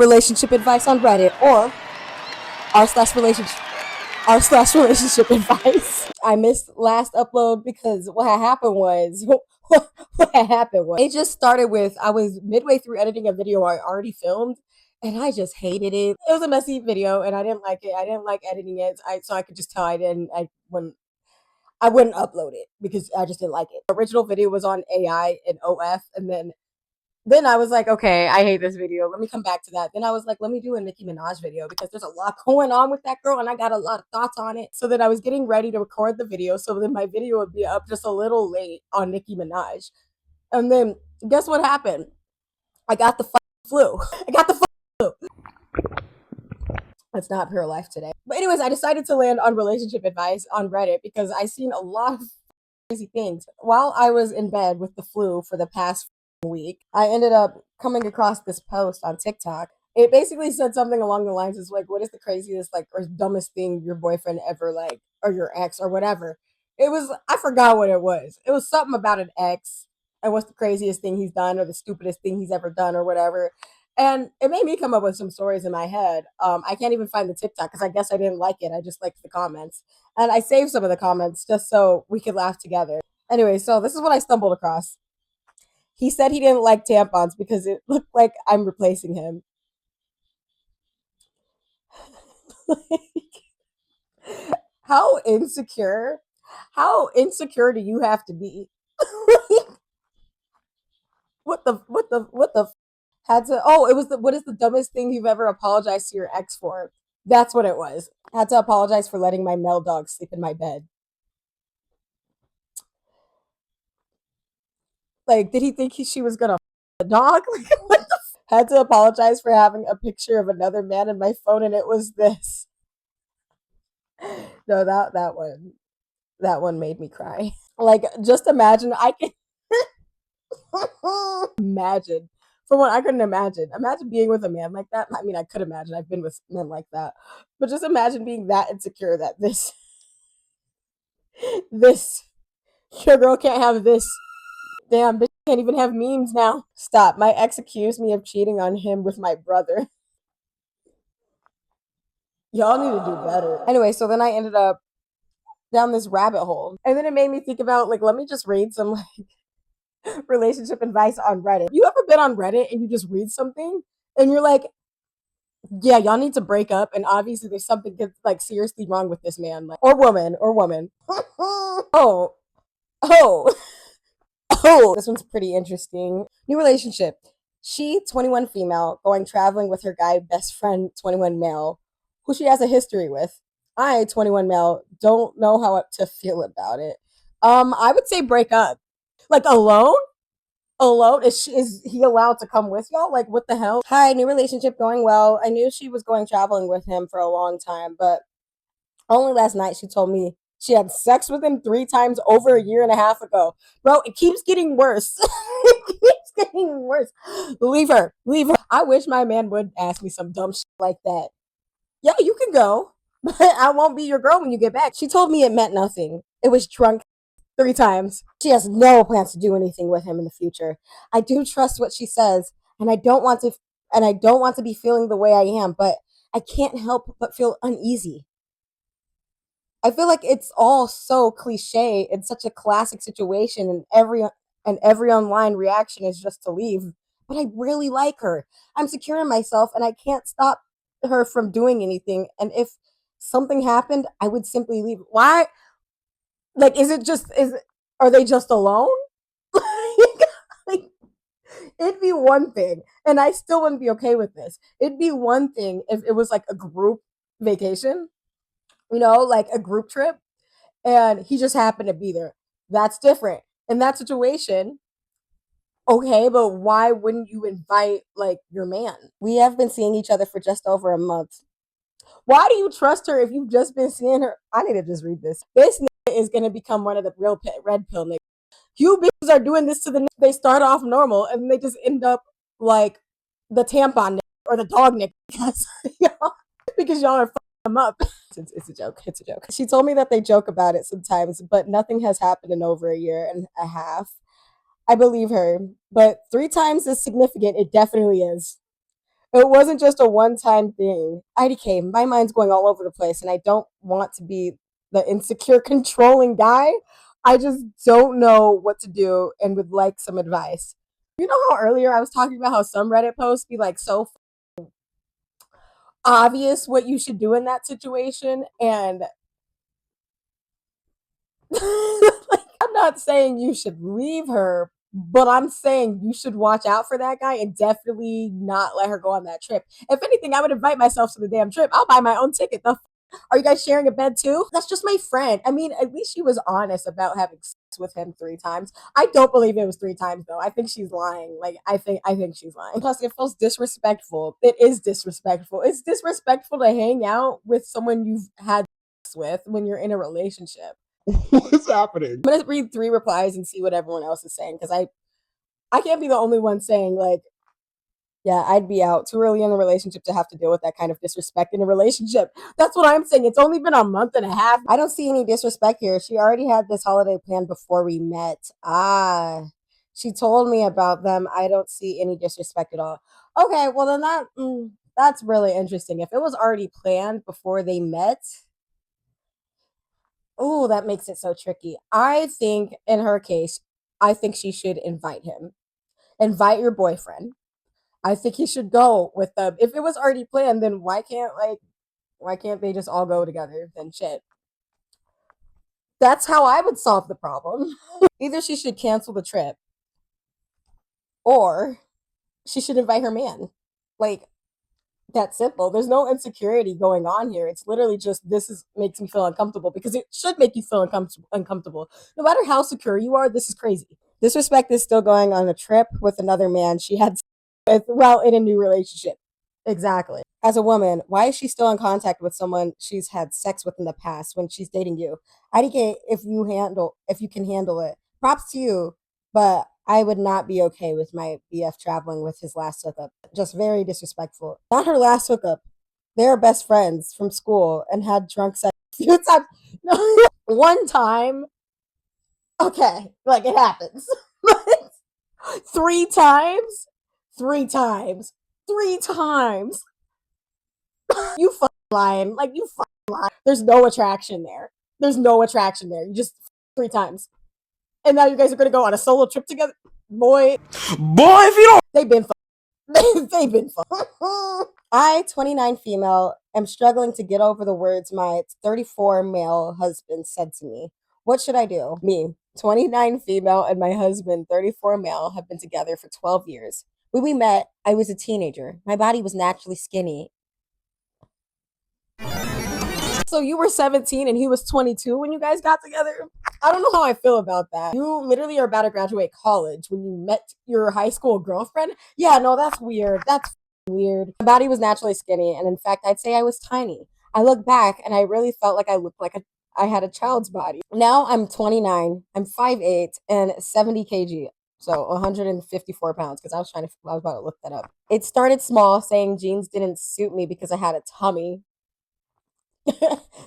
relationship advice on Reddit, or r/relationship advice. I missed last upload because what had happened was it just started with I was midway through editing a video I already filmed, and I just hated it. It was a messy video and I didn't like it. I didn't like editing it. So I could just tell I wouldn't upload it because I just didn't like it. The original video was on AI and OF, and then I was like, okay, I hate this video. Let me come back to that. Then I was like, let me do a Nicki Minaj video because there's a lot going on with that girl and I got a lot of thoughts on it. So then I was getting ready to record the video. So then my video would be up just a little late on Nicki Minaj. And then guess what happened? I got the flu. I got the flu. That's not pure life today. But anyways, I decided to land on relationship advice on Reddit because I seen a lot of crazy things. While I was in bed with the flu for the past week, I ended up coming across this post on TikTok. It basically said something along the lines of like, what is the craziest like or dumbest thing your boyfriend ever like or your ex or whatever. I forgot what it was. It was something about an ex and what's the craziest thing he's done or the stupidest thing he's ever done or whatever. And it made me come up with some stories in my head. I can't even find the TikTok because I guess I didn't like it. I just liked the comments. And I saved some of the comments just so we could laugh together. Anyway, so this is what I stumbled across. He said he didn't like tampons because it looked like I'm replacing him. How insecure? How insecure do you have to be? What the had to it was the what is the dumbest thing you've ever apologized to your ex for? That's what it was. Had to apologize for letting my male dog sleep in my bed. Like, did he think she was gonna the dog? Like, what the had to apologize for having a picture of another man in my phone and it was this. No, that one made me cry. Like, just imagine I can imagine. For one, I couldn't imagine. Imagine being with a man like that. I mean, I could imagine. I've been with men like that. But just imagine being that insecure that this, your girl can't have this. Damn, bitch can't even have memes now. Stop. My ex accused me of cheating on him with my brother. Y'all need to do better. Anyway, so then I ended up down this rabbit hole. And then it made me think about, like, let me just read some relationship advice on Reddit. You ever been on Reddit and you just read something and you're like, yeah, y'all need to break up, and obviously there's something like seriously wrong with this man, like, or woman. Oh, oh, oh. This one's pretty interesting. New relationship. She, 21 female, going traveling with her guy best friend, 21 male, who she has a history with. I, 21 male, don't know how to feel about it. I would say break up. Like alone? Alone? Is he allowed to come with y'all? Like, what the hell? Hi, new relationship going well. I knew she was going traveling with him for a long time, but only last night she told me she had sex with him 3 times over a year and a half ago. Bro, it keeps getting worse. It keeps getting worse. Leave her. Leave her. I wish my man would ask me some dumb shit like that. Yeah, you can go, but I won't be your girl when you get back. She told me it meant nothing. It was drunk 3 times. She has no plans to do anything with him in the future. I do trust what she says, and I don't want to be feeling the way I am, but I can't help but feel uneasy. I feel like it's all so cliche. It's such a classic situation, and every online reaction is just to leave. But I really like her. I'm secure in myself, and I can't stop her from doing anything. And if something happened, I would simply leave. Why? Like, are they just alone? Like, it'd be one thing, and I still wouldn't be okay with this. It'd be one thing if it was like a group vacation, like a group trip, and he just happened to be there. That's different. In that situation, okay, but why wouldn't you invite like your man? We have been seeing each other for just over a month. Why do you trust her if you've just been seeing her? I need to just read this. This nigga is gonna become one of the real red pill niggas. You bitches are doing this to the niggas. They start off normal and they just end up like the tampon nigga or the dog nigga because y'all are fucking them up. It's a joke. It's a joke. She told me that they joke about it sometimes, but nothing has happened in over a year and a half. I believe her, but 3 times is significant. It definitely is. It wasn't just a one-time thing. IDK, my mind's going all over the place, and I don't want to be the insecure, controlling guy. I just don't know what to do and would like some advice. You know how earlier I was talking about how some Reddit posts be like so obvious what you should do in that situation? And like, I'm not saying you should leave her, but I'm saying you should watch out for that guy and definitely not let her go on that trip. If anything, I would invite myself to the damn trip. I'll buy my own ticket. Are you guys sharing a bed too? That's just my friend. I mean, at least she was honest about having sex with him 3 times. I don't believe it was 3 times though. I think she's lying. Like I think she's lying. Plus, it feels disrespectful. It is disrespectful. It's disrespectful to hang out with someone you've had sex with when you're in a relationship. What's happening? I'm gonna read 3 replies and see what everyone else is saying because I can't be the only one saying like, yeah, I'd be out too early in the relationship to have to deal with that kind of disrespect in a relationship. That's what I'm saying. It's only been a month and a half. I don't see any disrespect here. She already had this holiday planned before we met. She told me about them. I don't see any disrespect at all. Okay, well then that's really interesting. If it was already planned before they met, oh, that makes it so tricky. I think in her case, I think she should invite him. Invite your boyfriend. I think he should go with them. If it was already planned, then why can't they just all go together? Then shit. That's how I would solve the problem. Either she should cancel the trip or she should invite her man. Like that simple. There's no insecurity going on here. It's literally just this is makes me feel uncomfortable because it should make you feel uncomfortable. No matter how secure you are, this is crazy. Disrespect is still going on a trip with another man she had with while in a new relationship. Exactly. As a woman, why is she still in contact with someone she's had sex with in the past when she's dating you? IDK if you can handle it. Props to you, but I would not be okay with my BF traveling with his last hookup. Just very disrespectful. Not her last hookup. They're best friends from school and had drunk sex a few times. No, one time. Okay, like it happens. 3 times, 3 times, 3 times. You fucking lying. Like you fucking lying. There's no attraction there. There's no attraction there. You just 3 times. And now you guys are gonna go on a solo trip together. Boy, Boy, if you don't. they've been they've been fun. I, 29 female, am struggling to get over the words my 34 male husband said to me. What should I do? Me, 29 female, and my husband, 34 male, have been together for 12 years. When we met, I was a teenager. My body was naturally skinny. So you were 17 and he was 22 when you guys got together? I don't know how I feel about that. You literally are about to graduate college when you met your high school girlfriend? Yeah, no, that's weird. That's weird. My body was naturally skinny, and in fact, I'd say I was tiny. I look back and I really felt like I looked like I had a child's body. Now I'm 29, I'm 5'8" and 70 kg. So 154 pounds because I was about to look that up. It started small, saying jeans didn't suit me because I had a tummy.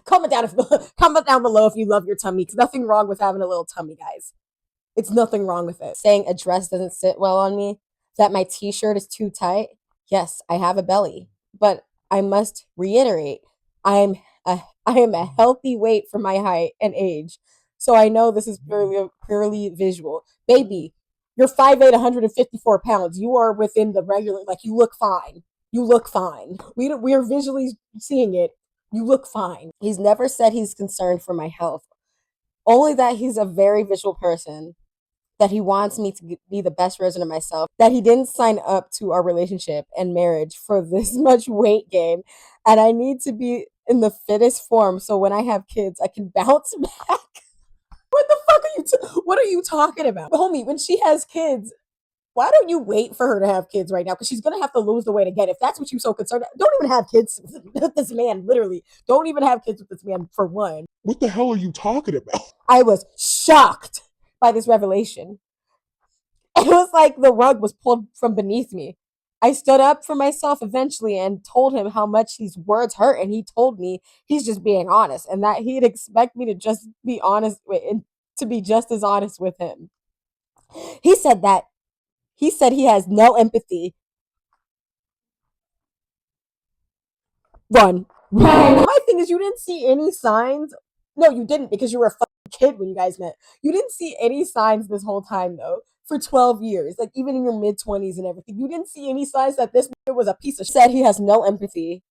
comment down if comment down below if you love your tummy because nothing wrong with having a little tummy, guys. It's nothing wrong with it. Saying a dress doesn't sit well on me, that my t-shirt is too tight. Yes, I have a belly, but I must reiterate, I am a healthy weight for my height and age. So I know this is purely visual. Baby, you're 5'8", 154 pounds. You are within the regular, like you look fine. You look fine. We are visually seeing it. You look fine. He's never said he's concerned for my health. Only that he's a very visual person, that he wants me to be the best version of myself, that he didn't sign up to our relationship and marriage for this much weight gain, and I need to be in the fittest form so when I have kids, I can bounce back. What the fuck are what are you talking about? Homie, when she has kids, why don't you wait for her to have kids right now? Because she's gonna have to lose the weight again. If that's what you're so concerned, don't even have kids with this man. Literally, don't even have kids with this man for one. What the hell are you talking about? I was shocked by this revelation. It was like the rug was pulled from beneath me. I stood up for myself eventually and told him how much these words hurt, and he told me he's just being honest and that he'd expect me to just be honest and to be just as honest with him. He said that he said he has no empathy. Run. My thing is, you didn't see any signs. No, you didn't because you were a fucking kid when you guys met. You didn't see any signs this whole time though. For 12 years, like even in your mid 20s and everything, you didn't see any signs that this nigga was a piece of shit. Said he has no empathy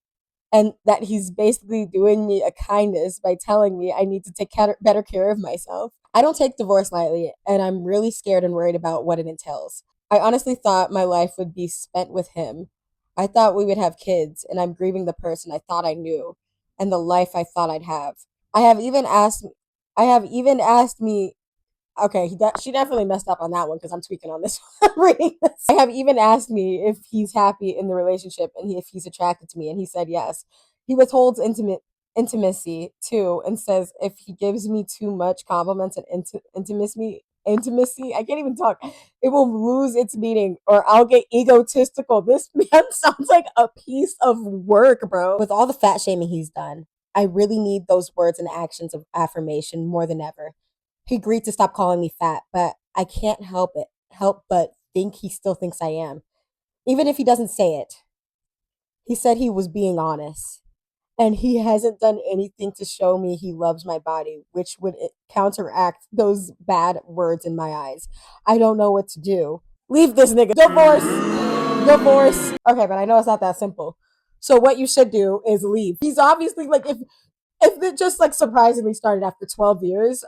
and that he's basically doing me a kindness by telling me I need to take better care of myself. I don't take divorce lightly, and I'm really scared and worried about what it entails. I honestly thought my life would be spent with him. I thought we would have kids, and I'm grieving the person I thought I knew and the life I thought I'd have. I have even asked I have even asked me Okay, she definitely messed up on that one because I'm tweaking on this one. Reading this. I have even asked me if he's happy in the relationship and if he's attracted to me, and he said yes. He withholds intimacy too, and says if he gives me too much compliments and intimacy, I can't even talk. It will lose its meaning, or I'll get egotistical. This man sounds like a piece of work, bro. With all the fat shaming he's done, I really need those words and actions of affirmation more than ever. He agreed to stop calling me fat, but I can't help but think he still thinks I am. Even if he doesn't say it. He said he was being honest. And he hasn't done anything to show me he loves my body, which would counteract those bad words in my eyes. I don't know what to do. Leave this nigga. Divorce. Divorce. Okay, but I know it's not that simple. So what you should do is leave. He's obviously like if it just like surprisingly started after 12 years,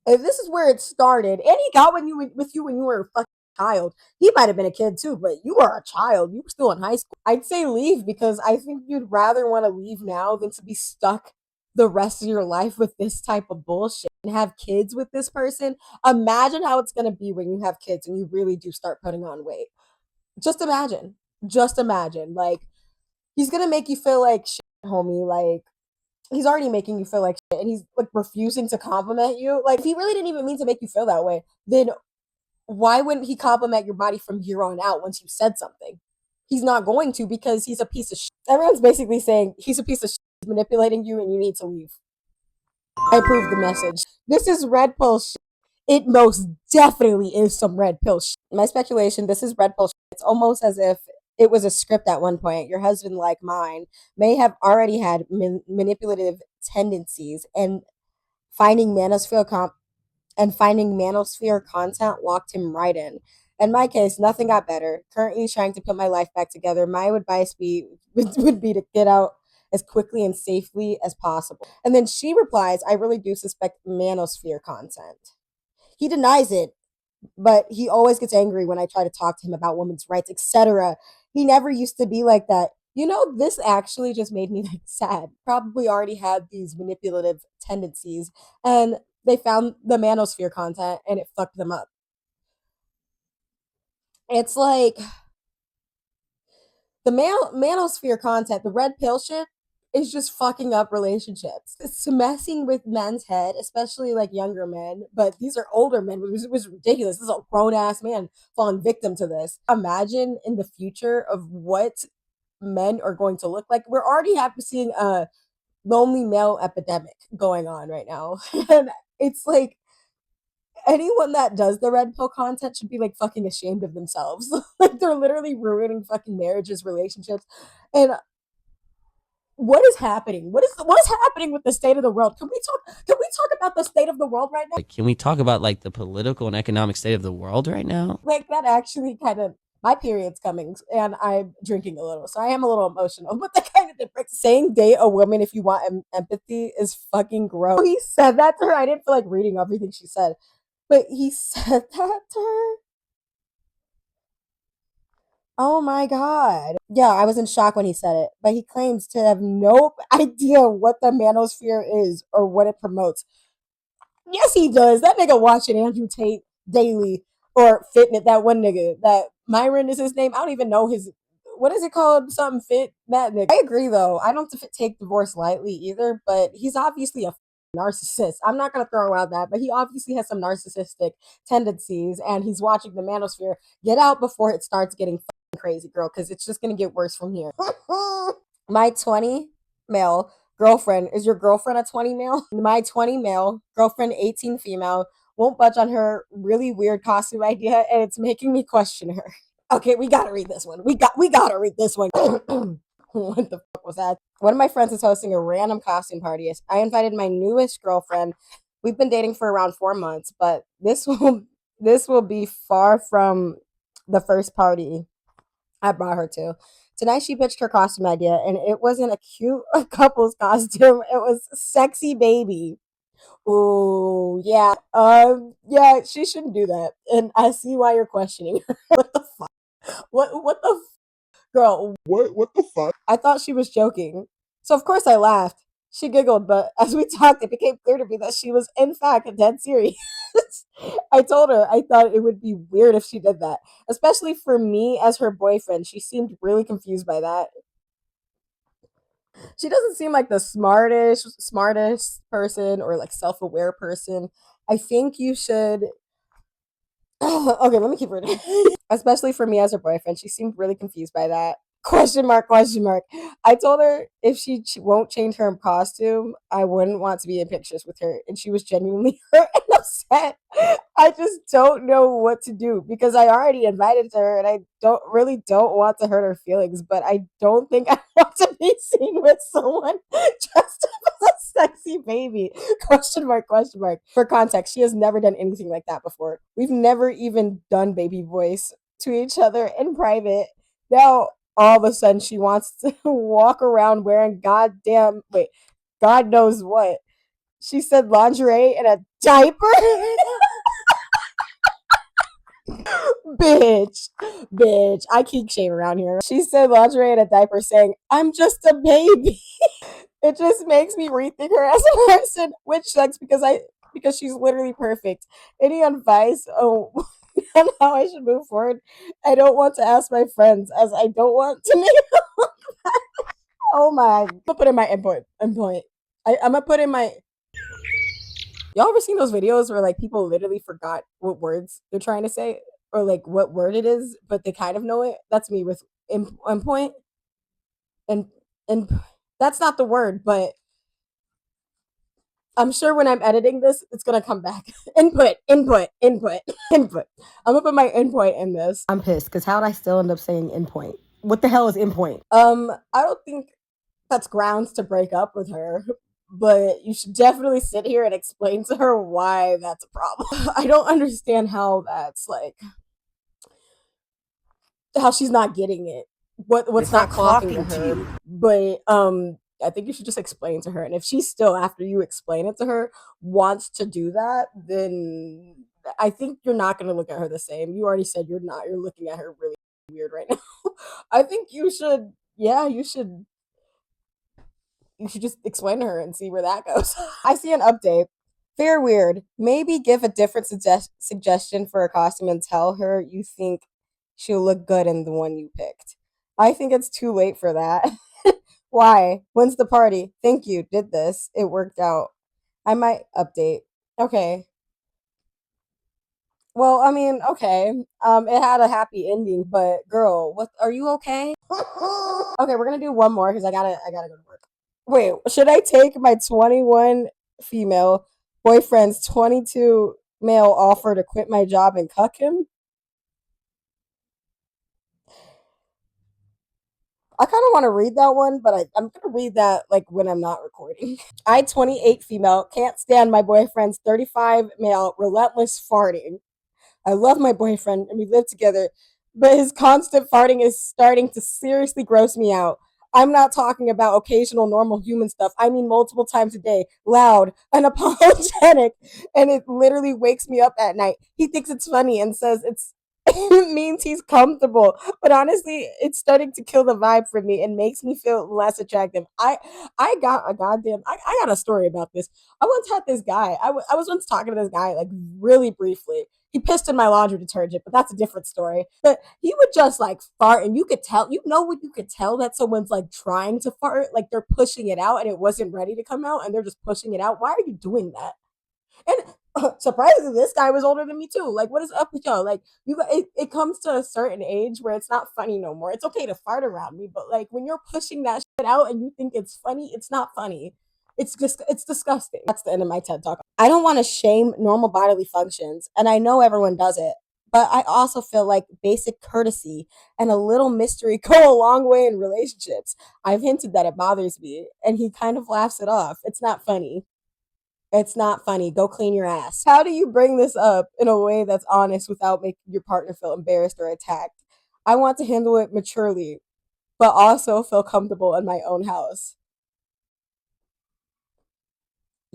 if this is where it started, and he got with you when you were a fucking child, he might have been a kid too, but you were a child. You were still in high school. I'd say leave because I think you'd rather want to leave now than to be stuck the rest of your life with this type of bullshit and have kids with this person. Imagine how it's gonna be when you have kids and you really do start putting on weight. Just imagine. Just imagine. Like he's gonna make you feel like shit, homie. Like he's already making you feel like shit and he's like refusing to compliment you. Like if he really didn't even mean to make you feel that way, then why wouldn't he compliment your body from here on out once you said something? He's not going to because he's a piece of shit. Everyone's basically saying he's a piece of shit, he's manipulating you and you need to leave. I approve the message. This is red pill shit. It most definitely is some red pill shit. My speculation, this is red pill shit. It's almost as if it was a script at one point. Your husband, like mine, may have already had manipulative tendencies, and finding manosphere finding manosphere content walked him right in. In my case, nothing got better. Currently trying to put my life back together, my advice would be to get out as quickly and safely as possible. And then she replies, I really do suspect manosphere content. He denies it, but he always gets angry when I try to talk to him about women's rights, etc. He never used to be like that. You know, this actually just made me like sad. Probably already had these manipulative tendencies, and they found the manosphere content and it fucked them up. It's like the manosphere content, the red pill shit, is just fucking up relationships. It's messing with men's head, especially like younger men. But these are older men. It was ridiculous. This is a grown ass man falling victim to this. Imagine in the future of what men are going to look like. We're already seeing a lonely male epidemic going on right now, and it's like anyone that does the red pill content should be like fucking ashamed of themselves. Like they're literally ruining fucking marriages, relationships, and what is happening? What is happening with the state of the world? Can we talk about the state of the world right now? Like, can we talk about like the political and economic state of the world right now? Like that actually kind of my period's coming and I'm drinking a little, so I am a little emotional. But the kind of difference saying date a woman if you want empathy is fucking gross. He said that to her. I didn't feel like reading everything she said, but he said that to her. Oh my God. Yeah, I was in shock when he said it, but he claims to have no idea what the manosphere is or what it promotes. Yes, he does. That nigga watching Andrew Tate daily or Fitness. That one nigga, that Myron is his name. I don't even know his. What is it called? Something fit. That nigga. I agree though. I don't take divorce lightly either, but he's obviously a narcissist. I'm not gonna throw out that, but he obviously has some narcissistic tendencies, and he's watching the manosphere get out before it starts getting crazy, girl, because it's just gonna get worse from here. My 20 male girlfriend is your girlfriend a 20 male? My 20 male girlfriend, 18 female, won't budge on her really weird costume idea, and it's making me question her. Okay, we gotta read this one. We gotta read this one. What the fuck was that? One of my friends is hosting a random costume party. I invited my newest girlfriend. We've been dating for around 4 months, but this will be far from the first party I brought her to. Tonight she pitched her costume idea, and it wasn't a cute couple's costume. It was sexy baby. Oh yeah, she shouldn't do that. And I see why you're questioning her. What the fuck? What the girl? What the fuck? I thought she was joking. So of course I laughed. She giggled, but as we talked, it became clear to me that she was in fact dead serious. I told her I thought it would be weird if she did that, especially for me as her boyfriend. She seemed really confused by that. She doesn't seem like the smartest person or like self-aware person. I think you should okay, let me keep reading. Especially for me as her boyfriend, she seemed really confused by that. Question mark, question mark. I told her if she won't change her costume, I wouldn't want to be in pictures with her. And she was genuinely hurt and upset. I just don't know what to do because I already invited her and I don't want to hurt her feelings, but I don't think I want to be seen with someone dressed up as a sexy baby. Question mark, question mark. For context, she has never done anything like that before. We've never even done baby voice to each other in private. Now all of a sudden she wants to walk around wearing God knows what. She said lingerie and a diaper. bitch, bitch. I keep shame around here. She said lingerie and a diaper saying, I'm just a baby. It just makes me rethink her as a person, which sucks because she's literally perfect. Any advice on how I should move forward? I don't want to ask my friends as I don't want to make oh my. I'm gonna put in my input. I'm gonna put in my y'all ever seen those videos where like people literally forgot what words they're trying to say or like what word it is, but they kind of know it? That's me with endpoint and and that's not the word, but I'm sure when I'm editing this, it's gonna come back. Input. I'm gonna put my input in this. I'm pissed because how did I still end up saying endpoint? What the hell is endpoint? I don't think that's grounds to break up with her, but you should definitely sit here and explain to her why that's a problem. I don't understand how that's like how she's not getting it. What's not clocking to her? But I think you should just explain to her. And if she's still after you explain it to her wants to do that, then I think you're not going to look at her the same. You already said you're not. You're looking at her really weird right now. I think you should. Yeah, you should just explain to her and see where that goes. I see an update. Fair weird. Maybe give a different suggestion for a costume and tell her you think she'll look good in the one you picked. I think it's too late for that. Why? When's the party? Thank you. Did this. It worked out. I might update. Okay. Well, I mean, okay. It had a happy ending, but girl, what are you okay? Okay, we're gonna do one more because I gotta go to work. Wait, should I take my 21 female boyfriend's 22 male offer to quit my job and cuck him? I kind of want to read that one, but I'm gonna read that like when I'm not recording. I 28 female can't stand my boyfriend's 35 male relentless farting. I love my boyfriend and we live together, but his constant farting is starting to seriously gross me out. I'm not talking about occasional normal human stuff. I mean multiple times a day, loud, unapologetic, and it literally wakes me up at night. He thinks it's funny and says it's it means he's comfortable. But honestly, it's starting to kill the vibe for me and makes me feel less attractive. I got a story about this. I once had this guy. I was once talking to this guy like really briefly. He pissed in my laundry detergent, but that's a different story. But he would just like fart, and you could tell. You know what you could tell that someone's like trying to fart, like they're pushing it out, and it wasn't ready to come out, and they're just pushing it out. Why are you doing that? And surprisingly, this guy was older than me too. Like, what is up with y'all? Like, it comes to a certain age where it's not funny no more. It's okay to fart around me, but like when you're pushing that shit out and you think it's funny, it's not funny. It's disgusting. That's the end of my TED talk. I don't want to shame normal bodily functions, and I know everyone does it, But I also feel like basic courtesy and a little mystery go a long way in relationships. I've hinted that it bothers me, and he kind of laughs it off. It's not funny. It's not funny. Go clean your ass. How do you bring this up in a way that's honest without making your partner feel embarrassed or attacked? I want to handle it maturely, but also feel comfortable in my own house.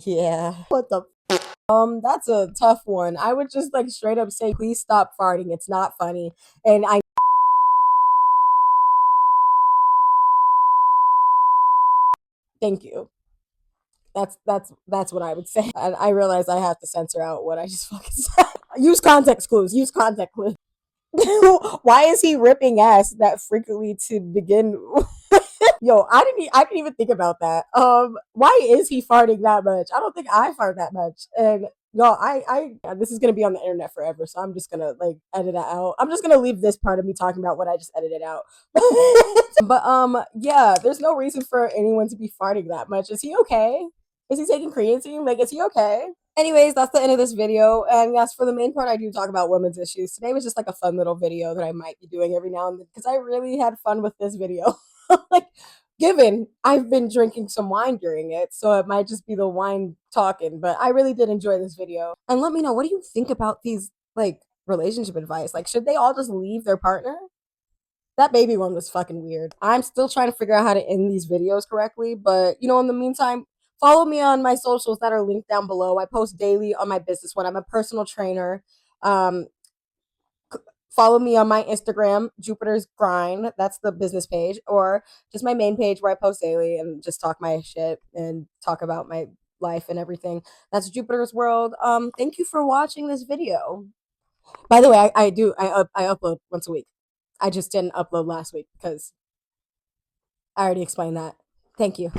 Yeah. What the that's a tough one. I would just like straight up say, please stop farting. It's not funny. And I thank you. That's what I would say. And I realize I have to censor out what I just fucking said. Use context clues. Use context clues. Why is he ripping ass that frequently to begin? Yo, I didn't even think about that. Why is he farting that much? I don't think I fart that much. And yo, this is gonna be on the internet forever, so I'm just gonna like edit it out. I'm just gonna leave this part of me talking about what I just edited out. But yeah, there's no reason for anyone to be farting that much. Is he okay? Is he taking creatine? Like, is he okay? Anyways, that's the end of this video. And yes, for the main part, I do talk about women's issues. Today was just like a fun little video that I might be doing every now and then because I really had fun with this video. Like, given I've been drinking some wine during it, so it might just be the wine talking, but I really did enjoy this video. And let me know, what do you think about these like relationship advice? Like, should they all just leave their partner? That baby one was fucking weird. I'm still trying to figure out how to end these videos correctly, but in the meantime, follow me on my socials that are linked down below. I post daily on my business one. I'm a personal trainer. Um, Follow me on my Instagram, Jupiter's Grind. That's the business page, or just my main page where I post daily and just talk my shit and talk about my life and everything. That's Jupiter's World. Thank you for watching this video. By the way, I upload once a week. I just didn't upload last week because I already explained that. Thank you.